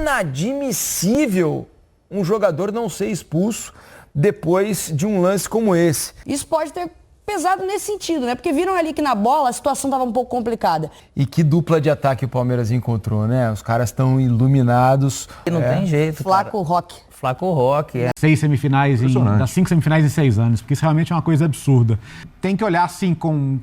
inadmissível um jogador não ser expulso depois de um lance como esse. Isso pode ter pesado nesse sentido, né? Porque viram ali que na bola a situação estava um pouco complicada. E que dupla de ataque o Palmeiras encontrou, né? Os caras estão iluminados. Não tem jeito, Flaco Roque. Flaco Roque, 6 semifinais, das 5 semifinais em 6 anos, porque isso realmente é uma coisa absurda. Tem que olhar, assim, com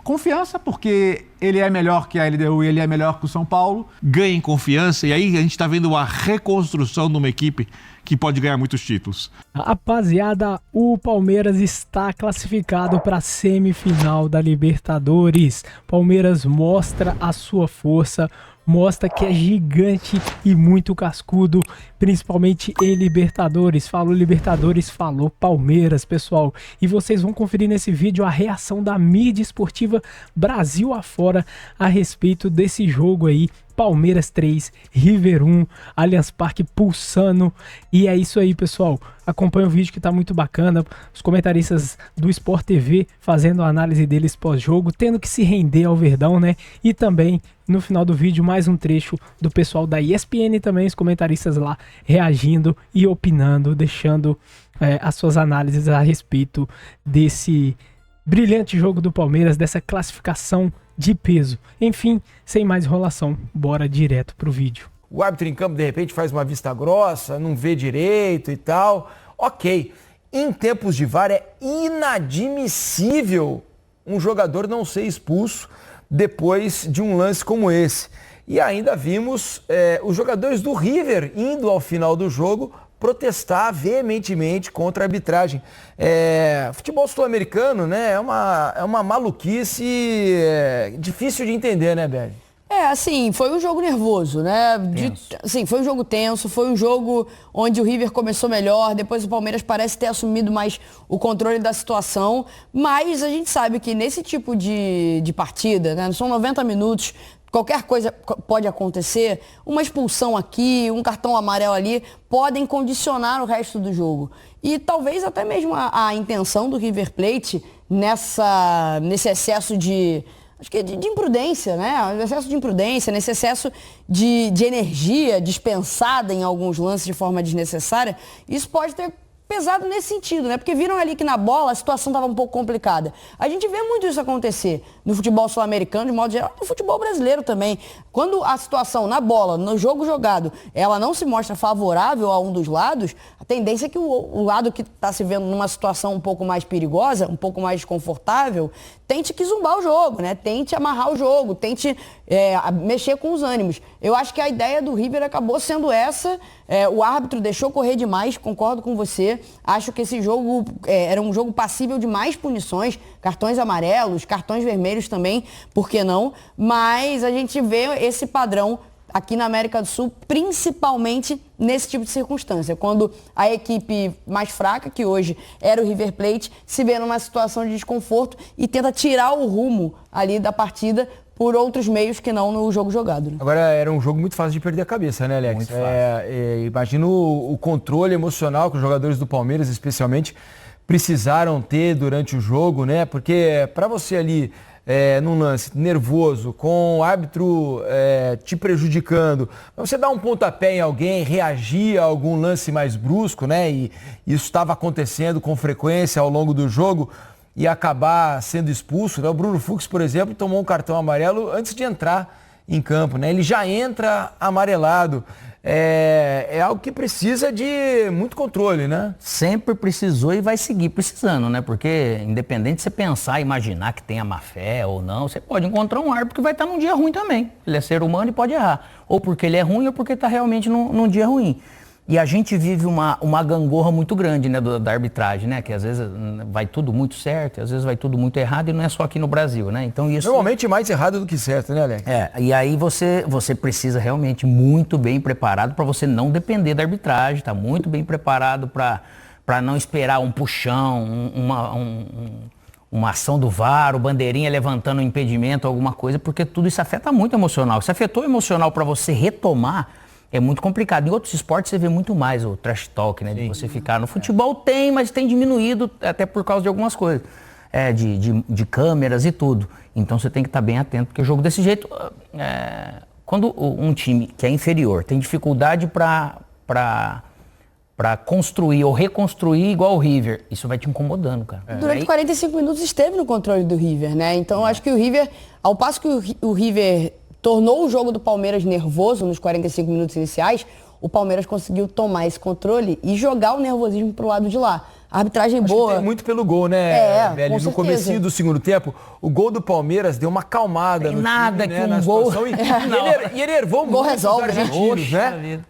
confiança, porque ele é melhor que a LDU e ele é melhor que o São Paulo. Ganha em confiança e aí a gente está vendo uma reconstrução de uma equipe que pode ganhar muitos títulos. Rapaziada, o Palmeiras está classificado para a semifinal da Libertadores. Palmeiras mostra a sua força, mostra que é gigante e muito cascudo, principalmente em Libertadores. Falou Libertadores, falou Palmeiras, pessoal. E vocês vão conferir nesse vídeo a reação da mídia esportiva Brasil afora a respeito desse jogo aí. Palmeiras 3, River 1, Allianz Parque pulsando. E é isso aí, pessoal. Acompanha o vídeo que tá muito bacana. Os comentaristas do Sport TV fazendo a análise deles pós-jogo, tendo que se render ao Verdão, né? E também, no final do vídeo, mais um trecho do pessoal da ESPN também, os comentaristas lá reagindo e opinando, deixando as suas análises a respeito desse brilhante jogo do Palmeiras, dessa classificação de peso. Enfim, sem mais enrolação, bora direto pro vídeo. O árbitro em campo, de repente, faz uma vista grossa, não vê direito e tal. Ok, em tempos de VAR é inadmissível um jogador não ser expulso depois de um lance como esse. E ainda vimos os jogadores do River indo ao final do jogo protestar veementemente contra a arbitragem. Futebol sul-americano, né, é uma maluquice difícil de entender, né, Beli? Assim, foi um jogo nervoso, né? Foi um jogo tenso, foi um jogo onde o River começou melhor, depois o Palmeiras parece ter assumido mais o controle da situação, mas a gente sabe que nesse tipo de partida, né, são 90 minutos, qualquer coisa pode acontecer, uma expulsão aqui, um cartão amarelo ali, podem condicionar o resto do jogo. E talvez até mesmo a intenção do River Plate nesse excesso de imprudência, né? Excesso de imprudência, nesse excesso de energia dispensada em alguns lances de forma desnecessária, isso pode ter pesado nesse sentido, né? Porque viram ali que na bola a situação estava um pouco complicada. A gente vê muito isso acontecer no futebol sul-americano, de modo geral, no futebol brasileiro também. Quando a situação na bola, no jogo jogado, ela não se mostra favorável a um dos lados, a tendência é que o lado que está se vendo numa situação um pouco mais perigosa, um pouco mais desconfortável, tente que zumbar o jogo, né? Tente amarrar o jogo, tente mexer com os ânimos. Eu acho que a ideia do River acabou sendo essa. O árbitro deixou correr demais, concordo com você. Acho que esse jogo era um jogo passível de mais punições, cartões amarelos, cartões vermelhos também, por que não? Mas a gente vê esse padrão aqui na América do Sul, principalmente nesse tipo de circunstância, quando a equipe mais fraca, que hoje era o River Plate, se vê numa situação de desconforto e tenta tirar o rumo ali da partida por outros meios que não no jogo jogado. Né? Agora, era um jogo muito fácil de perder a cabeça, né, Alex? Muito fácil. Imagino o controle emocional que os jogadores do Palmeiras, especialmente, precisaram ter durante o jogo, né? Porque para você ali, num lance nervoso, com o árbitro te prejudicando, você dar um pontapé em alguém, reagir a algum lance mais brusco, né? E isso estava acontecendo com frequência ao longo do jogo, e acabar sendo expulso, né? O Bruno Fux, por exemplo, tomou um cartão amarelo antes de entrar em campo, né? Ele já entra amarelado. É algo que precisa de muito controle, né? Sempre precisou e vai seguir precisando, né? Porque independente de você pensar, imaginar que tenha má fé ou não, você pode encontrar um árbitro que vai estar num dia ruim também. Ele é ser humano e pode errar. Ou porque ele é ruim ou porque está realmente num dia ruim. E a gente vive uma gangorra muito grande, né, da arbitragem, né? Que às vezes vai tudo muito certo, e às vezes vai tudo muito errado, e não é só aqui no Brasil, né? Então isso... Normalmente mais errado do que certo, né, Alex? E aí você precisa realmente muito bem preparado para você não depender da arbitragem, tá muito bem preparado para não esperar um puxão, uma ação do VAR, o bandeirinha levantando um impedimento, alguma coisa, porque tudo isso afeta muito o emocional. Se afetou o emocional para você retomar, é muito complicado. Em outros esportes você vê muito mais o trash talk, né? De você ficar no futebol tem, mas tem diminuído até por causa de algumas coisas. De câmeras e tudo. Então você tem que estar bem atento, porque o jogo desse jeito Quando um time que é inferior tem dificuldade para construir ou reconstruir igual o River, isso vai te incomodando, cara. Durante 45 minutos esteve no controle do River, né? Então acho que o River, ao passo que o River tornou o jogo do Palmeiras nervoso nos 45 minutos iniciais, o Palmeiras conseguiu tomar esse controle e jogar o nervosismo pro lado de lá. A arbitragem boa. Tem muito pelo gol, né, velho? No comecinho do segundo tempo, o gol do Palmeiras deu uma acalmada no nada time, que né, um gol... E ele ervou muito resolve, os argentinos, né?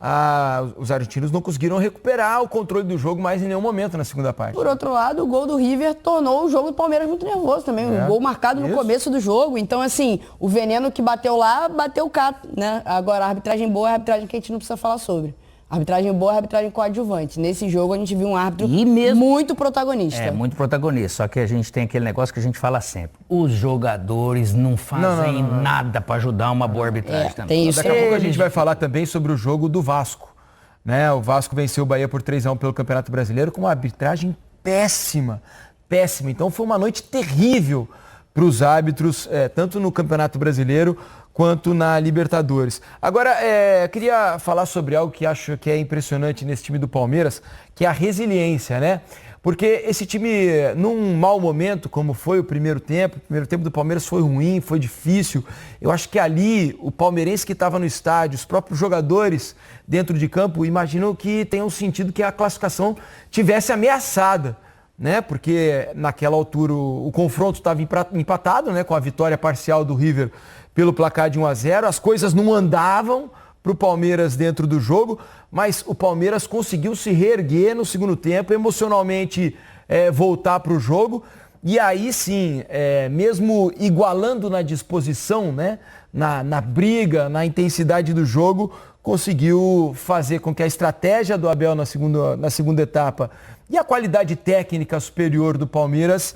Os argentinos não conseguiram recuperar o controle do jogo mais em nenhum momento na segunda parte. Por outro lado, o gol do River tornou o jogo do Palmeiras muito nervoso também. Um gol marcado no começo do jogo. Então, assim, o veneno que bateu lá, bateu cá, né? Agora, a arbitragem boa é a arbitragem que a gente não precisa falar sobre. A arbitragem boa é a arbitragem coadjuvante. Nesse jogo a gente viu um árbitro muito protagonista. Muito protagonista. Só que a gente tem aquele negócio que a gente fala sempre. Os jogadores não fazem nada para ajudar uma boa arbitragem também. Tem isso. Daqui a pouco a gente vai falar também sobre o jogo do Vasco. Né? O Vasco venceu o Bahia por 3-1 pelo Campeonato Brasileiro com uma arbitragem péssima. Péssima. Então foi uma noite terrível para os árbitros, tanto no Campeonato Brasileiro quanto na Libertadores. Agora, queria falar sobre algo que acho que é impressionante nesse time do Palmeiras, que é a resiliência, né? Porque esse time, num mau momento, como foi o primeiro tempo do Palmeiras foi ruim, foi difícil. Eu acho que ali, o palmeirense que estava no estádio, os próprios jogadores dentro de campo, imaginam que tenham sentido que a classificação tivesse ameaçada, né? Porque naquela altura o confronto estava empatado, né? Com a vitória parcial do River pelo placar de 1-0, as coisas não andavam para o Palmeiras dentro do jogo, mas o Palmeiras conseguiu se reerguer no segundo tempo, emocionalmente voltar para o jogo, e aí sim, mesmo igualando na disposição, né, na briga, na intensidade do jogo, conseguiu fazer com que a estratégia do Abel na segunda etapa e a qualidade técnica superior do Palmeiras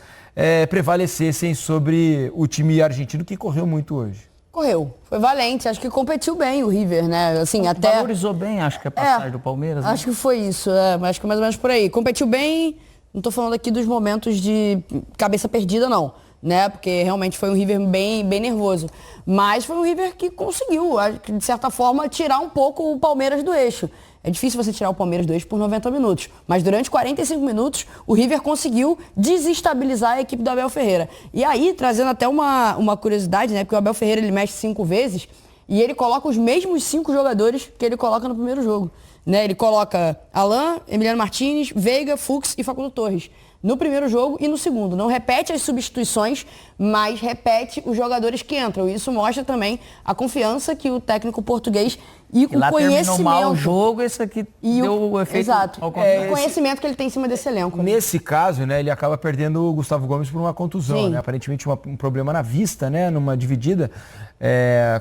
prevalecessem sobre o time argentino, que correu muito hoje. Correu, foi valente, acho que competiu bem o River, né? Assim, até valorizou bem, acho que a passagem do Palmeiras. Acho que foi isso, acho que mais ou menos por aí. Competiu bem, não tô falando aqui dos momentos de cabeça perdida, não, né? Porque realmente foi um River bem nervoso. Mas foi um River que conseguiu, de certa forma, tirar um pouco o Palmeiras do eixo. É difícil você tirar o Palmeiras do eixo por 90 minutos. Mas durante 45 minutos, o River conseguiu desestabilizar a equipe do Abel Ferreira. E aí, trazendo até uma curiosidade, né? Porque o Abel Ferreira, ele mexe 5 vezes e ele coloca os mesmos 5 jogadores que ele coloca no primeiro jogo. Né? Ele coloca Alan, Emiliano Martínez, Veiga, Fux e Facundo Torres. No primeiro jogo e no segundo. Não repete as substituições, mas repete os jogadores que entram. Isso mostra também a confiança que o técnico português e o conhecimento... terminou mal o jogo, esse aqui deu o efeito... Exato. O conhecimento que ele tem em cima desse elenco. Nesse caso, né, ele acaba perdendo o Gustavo Gomes por uma contusão. Né? Aparentemente um problema na vista, né, numa dividida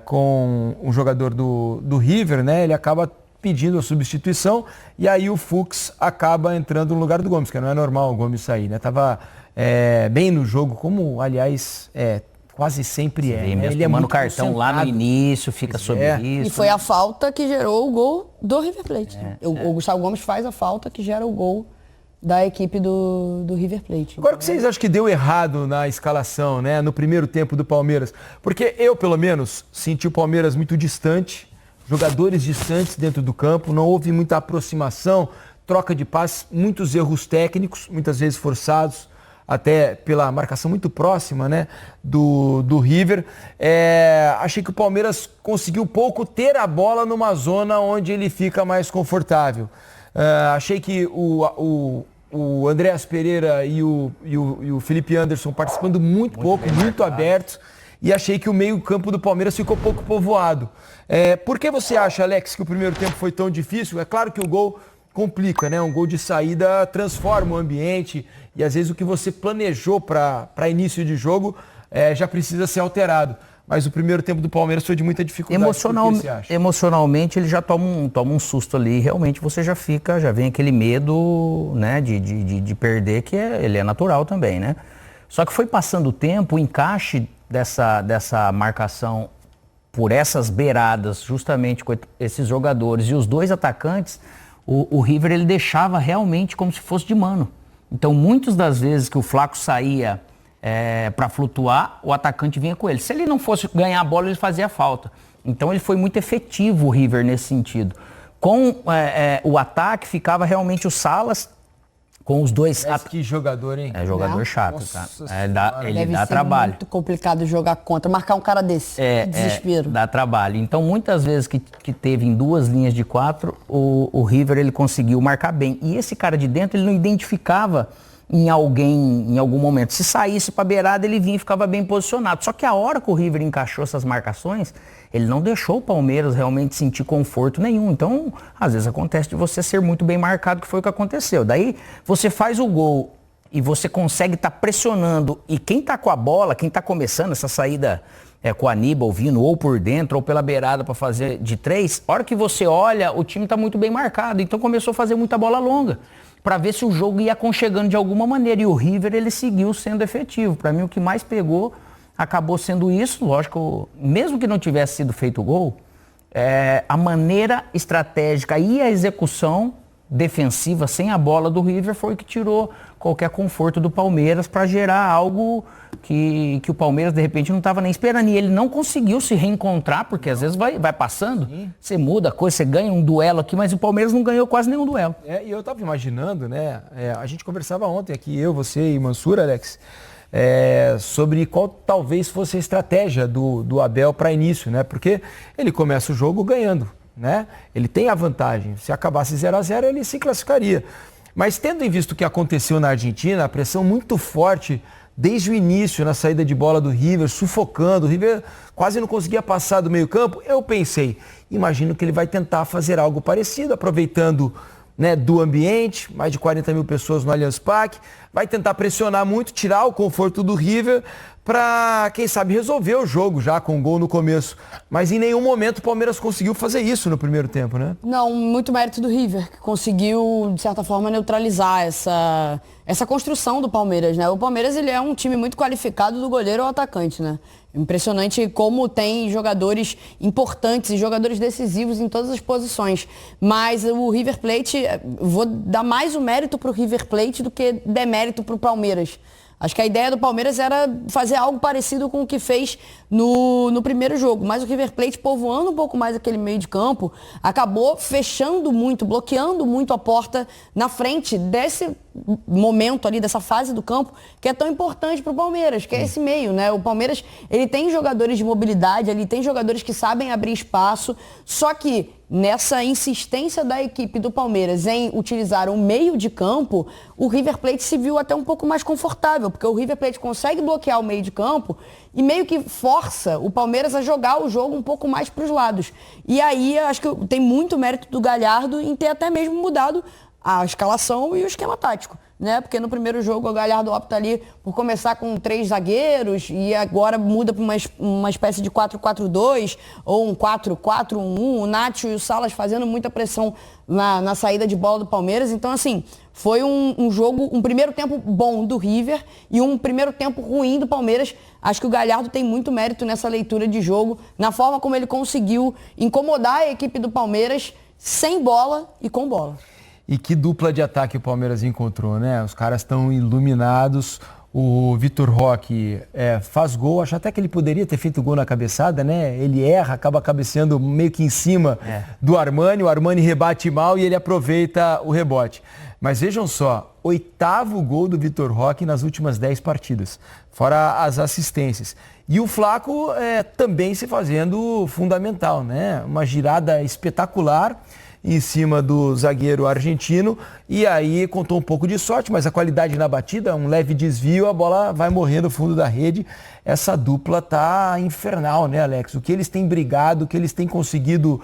com um jogador do River, né, ele acaba pedindo a substituição, e aí o Fux acaba entrando no lugar do Gomes, que não é normal o Gomes sair, né? Tava bem no jogo, como, aliás, quase sempre é. Né? Ele tomando cartão lá no início, fica sob risco. E foi a falta que gerou o gol do River Plate. O Gustavo Gomes faz a falta que gera o gol da equipe do River Plate. Agora, o que vocês acham que deu errado na escalação, né? No primeiro tempo do Palmeiras? Porque eu, pelo menos, senti o Palmeiras muito distante, jogadores distantes dentro do campo, não houve muita aproximação, troca de passes, muitos erros técnicos, muitas vezes forçados, até pela marcação muito próxima, né, do River. Achei que o Palmeiras conseguiu pouco ter a bola numa zona onde ele fica mais confortável. Achei que o Andréas Pereira e o Felipe Anderson participando muito pouco, muito abertos. E achei que o meio-campo do Palmeiras ficou pouco povoado. Por que você acha, Alex, que o primeiro tempo foi tão difícil? É claro que o gol complica, né? Um gol de saída transforma o ambiente e às vezes o que você planejou para início de jogo já precisa ser alterado. Mas o primeiro tempo do Palmeiras foi de muita dificuldade. Emocionalmente ele já toma um susto ali. Realmente você já vem aquele medo, né, de perder, que ele é natural também, né? Só que foi passando o tempo, o encaixe dessa marcação por essas beiradas, justamente com esses jogadores e os dois atacantes, o River ele deixava realmente como se fosse de mano. Então, muitas das vezes que o Flaco saía para flutuar, o atacante vinha com ele. Se ele não fosse ganhar a bola, ele fazia falta. Então ele foi muito efetivo, o River, nesse sentido. Com o ataque, ficava realmente o Salas com os dois... Mas que jogador, hein? É jogador chato, Nossa cara. Ele Deve dá ser trabalho. muito complicado jogar contra, marcar um cara desse. Desespero. Dá trabalho. Então, muitas vezes que teve em 2 linhas de 4, o River ele conseguiu marcar bem. E esse cara de dentro, ele não identificava em alguém, em algum momento. Se saísse para beirada, ele vinha e ficava bem posicionado. Só que a hora que o River encaixou essas marcações, ele não deixou o Palmeiras realmente sentir conforto nenhum. Então, às vezes acontece de você ser muito bem marcado, que foi o que aconteceu. Daí, você faz o gol e você consegue estar pressionando. E quem está com a bola, quem está começando essa saída com o Aníbal vindo ou por dentro ou pela beirada para fazer de 3, a hora que você olha, o time está muito bem marcado. Então, começou a fazer muita bola longa, para ver se o jogo ia aconchegando de alguma maneira. E o River, ele seguiu sendo efetivo. Para mim, o que mais pegou acabou sendo isso. Lógico, mesmo que não tivesse sido feito o gol, a maneira estratégica e a execução defensiva sem a bola do River foi o que tirou qualquer conforto do Palmeiras para gerar algo que o Palmeiras de repente não estava nem esperando. E ele não conseguiu se reencontrar, porque às vezes vai passando, você muda a coisa, você ganha um duelo aqui, mas o Palmeiras não ganhou quase nenhum duelo. E eu estava imaginando, né? A gente conversava ontem aqui, eu, você e Mansur, Alex, sobre qual talvez fosse a estratégia do Abel para início, né? Porque ele começa o jogo ganhando, né? Ele tem a vantagem. Se acabasse 0-0, ele se classificaria. Mas tendo em vista o que aconteceu na Argentina, a pressão muito forte desde o início na saída de bola do River, sufocando, o River quase não conseguia passar do meio campo, eu pensei, imagino que ele vai tentar fazer algo parecido, aproveitando, né, do ambiente, mais de 40 mil pessoas no Allianz Parque, vai tentar pressionar muito, tirar o conforto do River para, quem sabe, resolver o jogo já com um gol no começo. Mas em nenhum momento o Palmeiras conseguiu fazer isso no primeiro tempo, né? Não, muito mérito do River, que conseguiu, de certa forma, neutralizar essa construção do Palmeiras, né? O Palmeiras, ele é um time muito qualificado do goleiro ao atacante, né? Impressionante como tem jogadores importantes e jogadores decisivos em todas as posições. Mas o River Plate, vou dar mais o mérito para o River Plate do que demérito para o Palmeiras. Acho que a ideia do Palmeiras era fazer algo parecido com o que fez no primeiro jogo. Mas o River Plate, povoando um pouco mais aquele meio de campo, acabou fechando muito, bloqueando muito a porta na frente desse momento ali, dessa fase do campo, que é tão importante para o Palmeiras, que é esse meio, né? O Palmeiras, ele tem jogadores de mobilidade, ele tem jogadores que sabem abrir espaço, só que nessa insistência da equipe do Palmeiras em utilizar o meio de campo, o River Plate se viu até um pouco mais confortável, porque o River Plate consegue bloquear o meio de campo e meio que força o Palmeiras a jogar o jogo um pouco mais para os lados. E aí, acho que tem muito mérito do Galhardo em ter até mesmo mudado a escalação e o esquema tático, né? Porque no primeiro jogo o Galhardo opta ali por começar com 3 zagueiros e agora muda para uma espécie de 4-4-2 ou um 4-4-1, o Nacho e o Salas fazendo muita pressão na saída de bola do Palmeiras. Então, assim, foi um jogo, um primeiro tempo bom do River e um primeiro tempo ruim do Palmeiras. Acho que o Galhardo tem muito mérito nessa leitura de jogo, na forma como ele conseguiu incomodar a equipe do Palmeiras sem bola e com bola. E que dupla de ataque o Palmeiras encontrou, né? Os caras estão iluminados. O Vitor Roque faz gol, acho até que ele poderia ter feito gol na cabeçada, né? Ele erra, acaba cabeceando meio que em cima do Armani, o Armani rebate mal e ele aproveita o rebote. Mas vejam só, 8º gol do Vitor Roque nas últimas 10 partidas, fora as assistências. E o Flaco também se fazendo fundamental, né? Uma girada espetacular em cima do zagueiro argentino, e aí contou um pouco de sorte, mas a qualidade na batida, um leve desvio, a bola vai morrer no fundo da rede. Essa dupla tá infernal, né, Alex? O que eles têm brigado, o que eles têm conseguido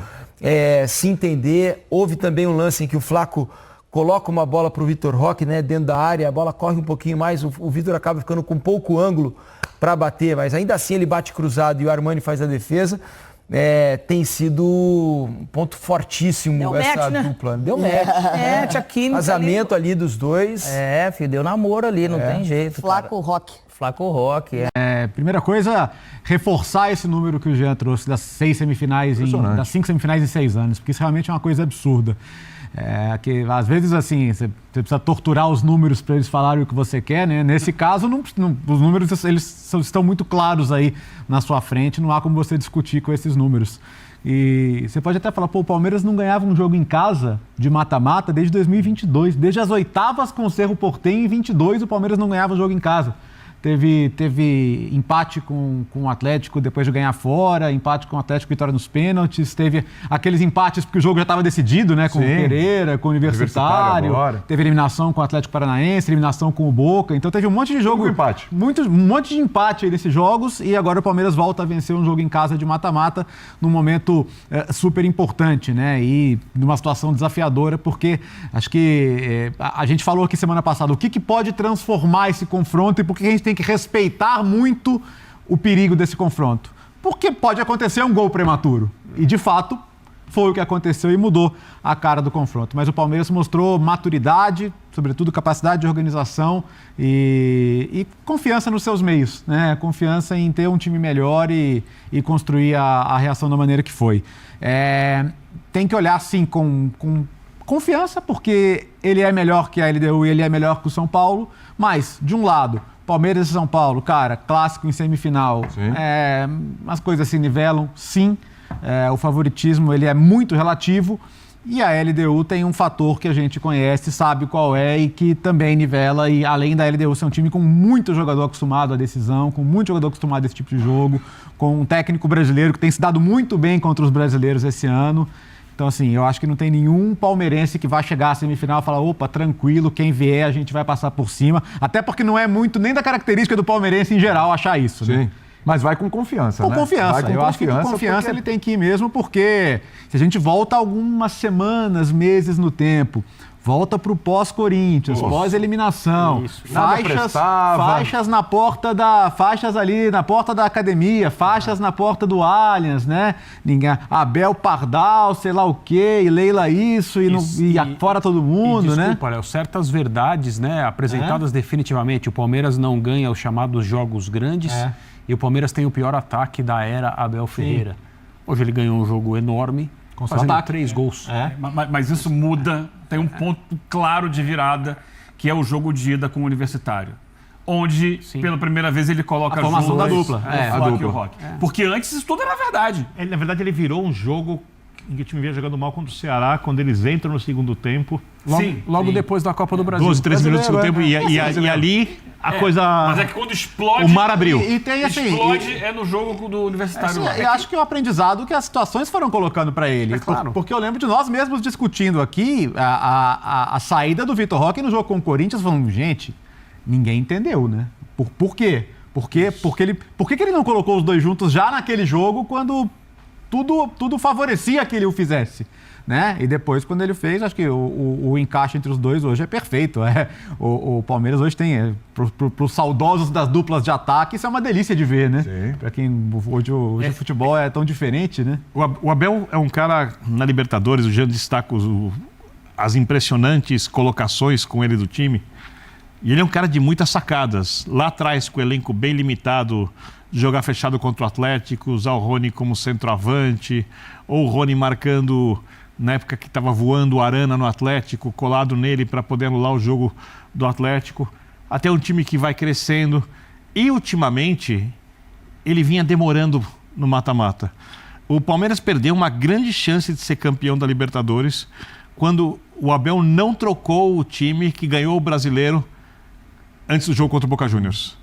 se entender. Houve também um lance em que o Flaco coloca uma bola para o Vitor Roque, né, dentro da área, a bola corre um pouquinho mais, o Vitor acaba ficando com pouco ângulo para bater, mas ainda assim ele bate cruzado e o Armani faz a defesa. Tem sido um ponto fortíssimo deu essa match, dupla. Né? Deu match. A química casamento ali dos dois. Filho, deu namoro ali, não tem jeito. Flaco Roque. Flaco Roque. Primeira coisa, reforçar esse número que o Jean trouxe das 5 semifinais em 6 anos, porque isso realmente é uma coisa absurda. Que às vezes assim, você precisa torturar os números para eles falarem o que você quer, né? Nesse caso, os números eles estão muito claros aí na sua frente, não há como você discutir com esses números. E você pode até falar, o Palmeiras não ganhava um jogo em casa de mata-mata desde 2022, desde as oitavas com o Cerro Porteño em 22 o Palmeiras não ganhava um jogo em casa. Teve empate com o Atlético depois de ganhar fora, empate com o Atlético, vitória nos pênaltis, teve aqueles empates porque o jogo já estava decidido, né? Com o Pereira, com o Universitário, teve eliminação com o Atlético Paranaense, eliminação com o Boca, então teve um monte de jogo, um monte de empate aí desses jogos, e agora o Palmeiras volta a vencer um jogo em casa de mata-mata num momento super importante, né? E numa situação desafiadora, porque acho que a gente falou aqui semana passada o que pode transformar esse confronto e por que a gente tem que respeitar muito o perigo desse confronto. Porque pode acontecer um gol prematuro. E, de fato, foi o que aconteceu e mudou a cara do confronto. Mas o Palmeiras mostrou maturidade, sobretudo capacidade de organização e confiança nos seus meios, né? Confiança em ter um time melhor e construir a reação da maneira que foi. Tem que olhar, sim, com confiança, porque ele é melhor que a LDU e ele é melhor que o São Paulo. Mas, de um lado, Palmeiras e São Paulo, cara, clássico em semifinal. As coisas se nivelam, sim. O favoritismo ele é muito relativo. E a LDU tem um fator que a gente conhece, sabe qual é e que também nivela. E além da LDU ser um time com muito jogador acostumado à decisão, com muito jogador acostumado a esse tipo de jogo, com um técnico brasileiro que tem se dado muito bem contra os brasileiros esse ano. Então, assim, eu acho que não tem nenhum palmeirense que vai chegar à semifinal e falar, opa, tranquilo, quem vier a gente vai passar por cima. Até porque não é muito nem da característica do palmeirense em geral achar isso, sim, né? Mas vai com confiança, né? Confiança. Eu acho que com confiança ele tem que ir mesmo, porque se a gente volta algumas semanas, meses no tempo, volta para o pós-Corinthians, pós-eliminação, faixas na porta faixas ali na porta da academia, faixas na porta do Allianz, né? Abel Pardal, sei lá o quê, e Leila isso, e fora todo mundo, né? Desculpa, Léo, certas verdades, né, apresentadas definitivamente. O Palmeiras não ganha os chamados jogos grandes e o Palmeiras tem o pior ataque da era Abel Ferreira. Hoje ele ganhou um jogo enorme, fazendo 3 gols. Mas isso muda, tem um ponto claro de virada, que é o jogo de ida com o Universitário. Onde, pela primeira vez, ele coloca a formação da dupla. Flaco e o Roque. Porque antes isso tudo era verdade. Na verdade, ele virou um jogo em que o time vinha jogando mal contra o Ceará, quando eles entram no segundo tempo. Logo depois da Copa do Brasil. 12, 13 minutos do segundo tempo. E ali a coisa... Mas é que quando explode... O mar abriu. E tem, assim, explode é no jogo do Universitário. Eu acho que é o aprendizado que as situações foram colocando para ele. Claro. Porque eu lembro de nós mesmos discutindo aqui a saída do Vitor Roque no jogo com o Corinthians, falando, gente, ninguém entendeu, né? Por quê? Por que ele não colocou os dois juntos já naquele jogo, quando tudo favorecia que ele o fizesse? Né? E depois, quando ele fez, acho que o encaixe entre os dois hoje é perfeito. O Palmeiras hoje tem, para os saudosos das duplas de ataque, isso é uma delícia de ver, né? Para quem hoje o futebol é tão diferente, né? O Abel é um cara, na Libertadores, o Jean destaca as impressionantes colocações com ele do time. E ele é um cara de muitas sacadas. Lá atrás, com o elenco bem limitado, jogar fechado contra o Atlético, usar o Rony como centroavante, ou o Rony marcando, na época que estava voando o Arana no Atlético, colado nele para poder anular o jogo do Atlético. Até um time que vai crescendo. E, ultimamente, ele vinha demorando no mata-mata. O Palmeiras perdeu uma grande chance de ser campeão da Libertadores quando o Abel não trocou o time que ganhou o Brasileiro antes do jogo contra o Boca Juniors.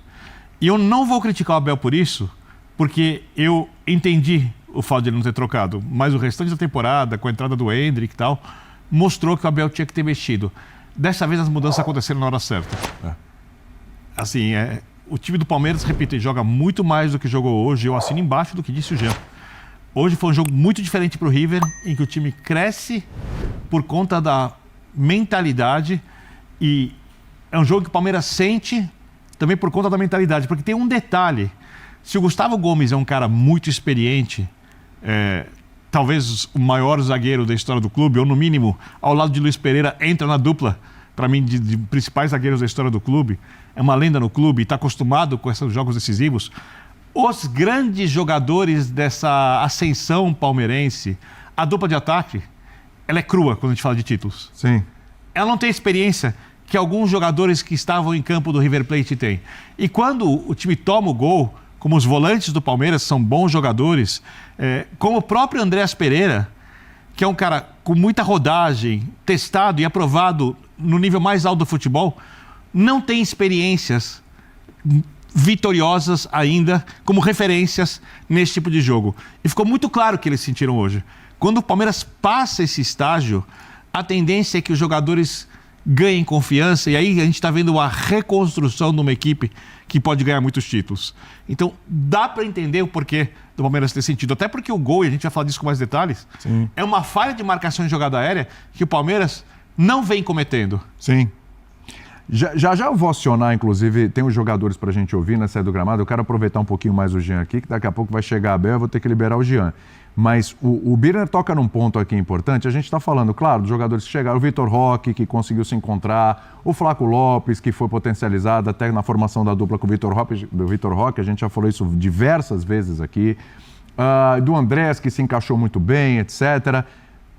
E eu não vou criticar o Abel por isso, porque eu entendi o fato de ele não ter trocado, mas o restante da temporada, com a entrada do Endrick e tal, mostrou que o Abel tinha que ter mexido. Dessa vez as mudanças aconteceram na hora certa. Assim, o time do Palmeiras, repito, ele joga muito mais do que jogou hoje. Eu assino embaixo do que disse o Jean. Hoje foi um jogo muito diferente para o River, em que o time cresce por conta da mentalidade, e é um jogo que o Palmeiras sente também por conta da mentalidade, porque tem um detalhe. Se o Gustavo Gomes é um cara muito experiente, talvez o maior zagueiro da história do clube, ou no mínimo, ao lado de Luiz Pereira, entra na dupla para mim, de principais zagueiros da história do clube, é uma lenda no clube e está acostumado com esses jogos decisivos. Os grandes jogadores dessa ascensão palmeirense, a dupla de ataque, ela é crua quando a gente fala de títulos. Sim. Ela não tem experiência que alguns jogadores que estavam em campo do River Plate têm. E quando o time toma o gol, como os volantes do Palmeiras são bons jogadores, como o próprio Andréas Pereira, que é um cara com muita rodagem, testado e aprovado no nível mais alto do futebol, não tem experiências vitoriosas ainda como referências nesse tipo de jogo. E ficou muito claro que eles sentiram hoje. Quando o Palmeiras passa esse estágio, a tendência é que os jogadores ganhem confiança, e aí a gente está vendo a reconstrução de uma equipe que pode ganhar muitos títulos. Então, dá para entender o porquê do Palmeiras ter sentido. Até porque o gol, e a gente vai falar disso com mais detalhes, sim, é uma falha de marcação em jogada aérea que o Palmeiras não vem cometendo. Sim. Já eu vou acionar, inclusive, tem os jogadores para a gente ouvir na saída do gramado. Eu quero aproveitar um pouquinho mais o Jean aqui, que daqui a pouco vai chegar a Bel, eu vou ter que liberar o Jean. Mas o Birner toca num ponto aqui importante. A gente está falando, claro, dos jogadores que chegaram. O Vitor Roque, que conseguiu se encontrar. O Flaco Lopes, que foi potencializado até na formação da dupla com o Vitor Roque. A gente já falou isso diversas vezes aqui. Do Andrés, que se encaixou muito bem, etc.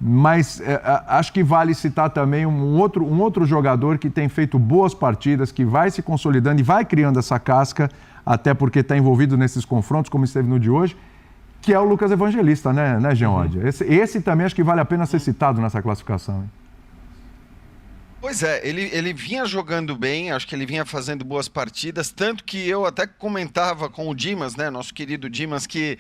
Mas acho que vale citar também um outro jogador que tem feito boas partidas, que vai se consolidando e vai criando essa casca, até porque está envolvido nesses confrontos, como esteve no de hoje, que é o Lucas Evangelista, né, Jean Oddi? Esse também acho que vale a pena ser citado nessa classificação, hein? Pois é, ele vinha jogando bem, acho que ele vinha fazendo boas partidas, tanto que eu até comentava com o Dimas, né, nosso querido Dimas, que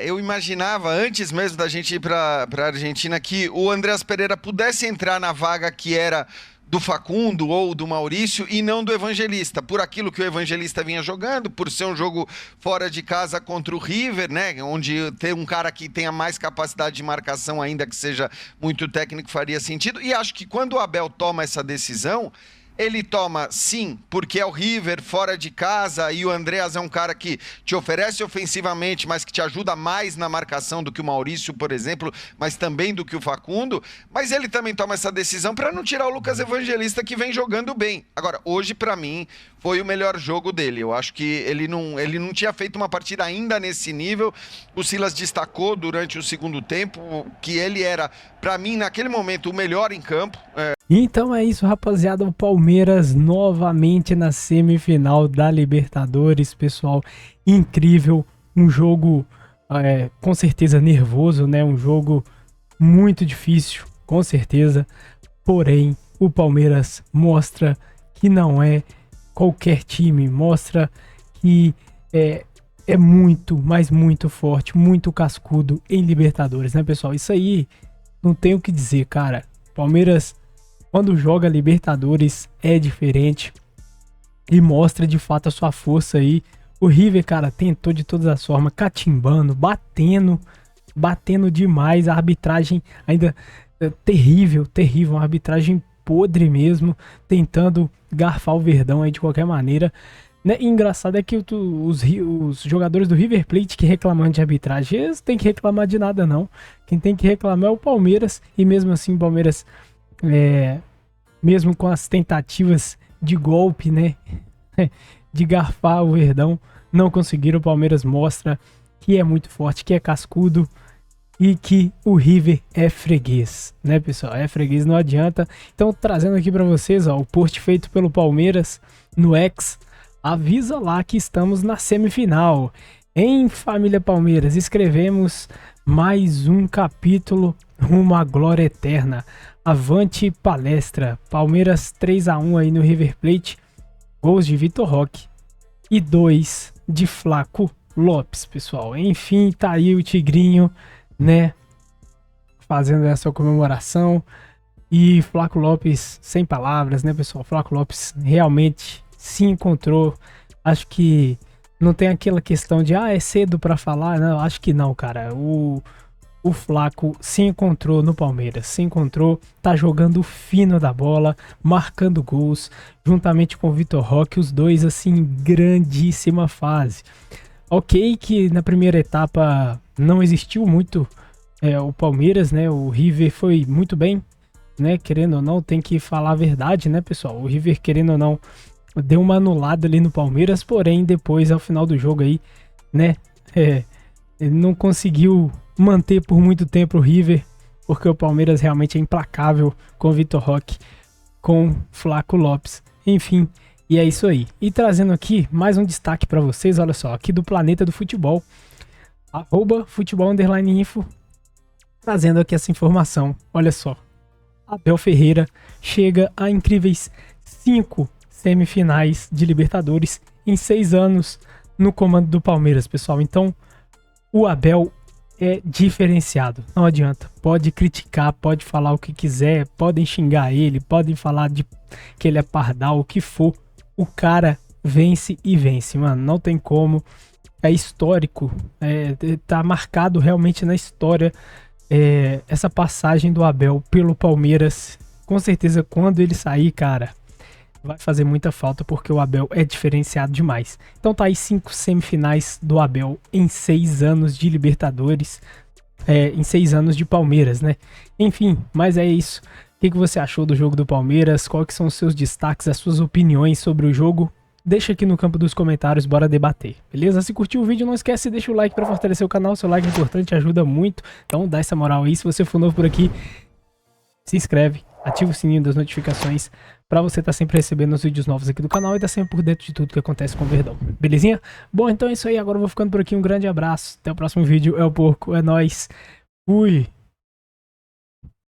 eu imaginava, antes mesmo da gente ir para a Argentina, que o Andréas Pereira pudesse entrar na vaga que era do Facundo ou do Maurício e não do Evangelista, por aquilo que o Evangelista vinha jogando, por ser um jogo fora de casa contra o River, né, onde ter um cara que tenha mais capacidade de marcação, ainda que seja muito técnico, faria sentido. E acho que quando o Abel toma essa decisão, ele toma, sim, porque é o River fora de casa e o Andréas é um cara que te oferece ofensivamente, mas que te ajuda mais na marcação do que o Maurício, por exemplo, mas também do que o Facundo. Mas ele também toma essa decisão para não tirar o Lucas Evangelista, que vem jogando bem. Agora, hoje, para mim, foi o melhor jogo dele. Eu acho que ele não tinha feito uma partida ainda nesse nível. O Silas destacou durante o segundo tempo que ele era, para mim, naquele momento, o melhor em campo. Então é isso, rapaziada. O Palmeiras novamente na semifinal da Libertadores, pessoal. Incrível. Um jogo com certeza nervoso, né? Um jogo muito difícil, com certeza. Porém, o Palmeiras mostra que não é qualquer time. Mostra que é muito, mas muito forte, muito cascudo em Libertadores, né, pessoal? Isso aí não tem o que dizer, cara. Palmeiras, quando joga Libertadores, é diferente e mostra de fato a sua força aí. O River, cara, tentou de todas as formas, catimbando, batendo demais. A arbitragem ainda terrível, uma arbitragem podre mesmo, tentando garfar o Verdão aí de qualquer maneira. Né? E engraçado é que os jogadores do River Plate que reclamam de arbitragem, eles não tem que reclamar de nada não. Quem tem que reclamar é o Palmeiras, e mesmo assim o Palmeiras, mesmo com as tentativas de golpe, né, de garfar o Verdão, não conseguiram. O Palmeiras mostra que é muito forte, que é cascudo e que o River é freguês, né, pessoal? É freguês, não adianta. Então, trazendo aqui para vocês, ó, o post feito pelo Palmeiras no X, avisa lá que estamos na semifinal. Em Família Palmeiras, escrevemos mais um capítulo rumo à glória eterna. Avante palestra. Palmeiras 3-1 aí no River Plate. Gols de Vitor Roque e 2 de Flaco Lopes, pessoal. Enfim, tá aí o Tigrinho, né, fazendo essa comemoração. E Flaco Lopes, sem palavras, né, pessoal? Flaco Lopes realmente se encontrou. Acho que não tem aquela questão de é cedo pra falar. Não, acho que não, cara. O Flaco se encontrou no Palmeiras, se encontrou, tá jogando fino da bola, marcando gols, juntamente com o Vitor Roque, os dois, assim, grandíssima fase. Ok que na primeira etapa não existiu muito o Palmeiras, né? O River foi muito bem, né? Querendo ou não, tem que falar a verdade, né, pessoal? O River, querendo ou não, deu uma anulada ali no Palmeiras, porém, depois, ao final do jogo aí, né? Ele não conseguiu manter por muito tempo o River, porque o Palmeiras realmente é implacável com o Vitor Roque, com Flaco Lopes. Enfim, e é isso aí. E trazendo aqui mais um destaque para vocês, olha só, aqui do Planeta do Futebol, @futebol_info, trazendo aqui essa informação. Olha só, Abel Ferreira chega a incríveis 5 semifinais de Libertadores em 6 anos no comando do Palmeiras, pessoal. Então, o Abel é diferenciado, não adianta. Pode criticar, pode falar o que quiser, podem xingar ele, podem falar que ele é pardal, o que for. O cara vence e vence, mano. Não tem como. É histórico. Tá marcado realmente na história essa passagem do Abel pelo Palmeiras. Com certeza, quando ele sair, cara, vai fazer muita falta, porque o Abel é diferenciado demais. Então tá aí 5 semifinais do Abel em 6 anos de Libertadores, em 6 anos de Palmeiras, né? Enfim, mas é isso. O que você achou do jogo do Palmeiras? Quais que são os seus destaques, as suas opiniões sobre o jogo? Deixa aqui no campo dos comentários, bora debater, beleza? Se curtiu o vídeo, não esquece, deixa o like para fortalecer o canal. Seu like é importante, ajuda muito. Então dá essa moral aí. Se você for novo por aqui, se inscreve, ativa o sininho das notificações para você estar sempre recebendo os vídeos novos aqui do canal e estar sempre por dentro de tudo que acontece com o Verdão, belezinha? Bom, então é isso aí, agora eu vou ficando por aqui, um grande abraço, até o próximo vídeo, é o Porco, é nóis, fui!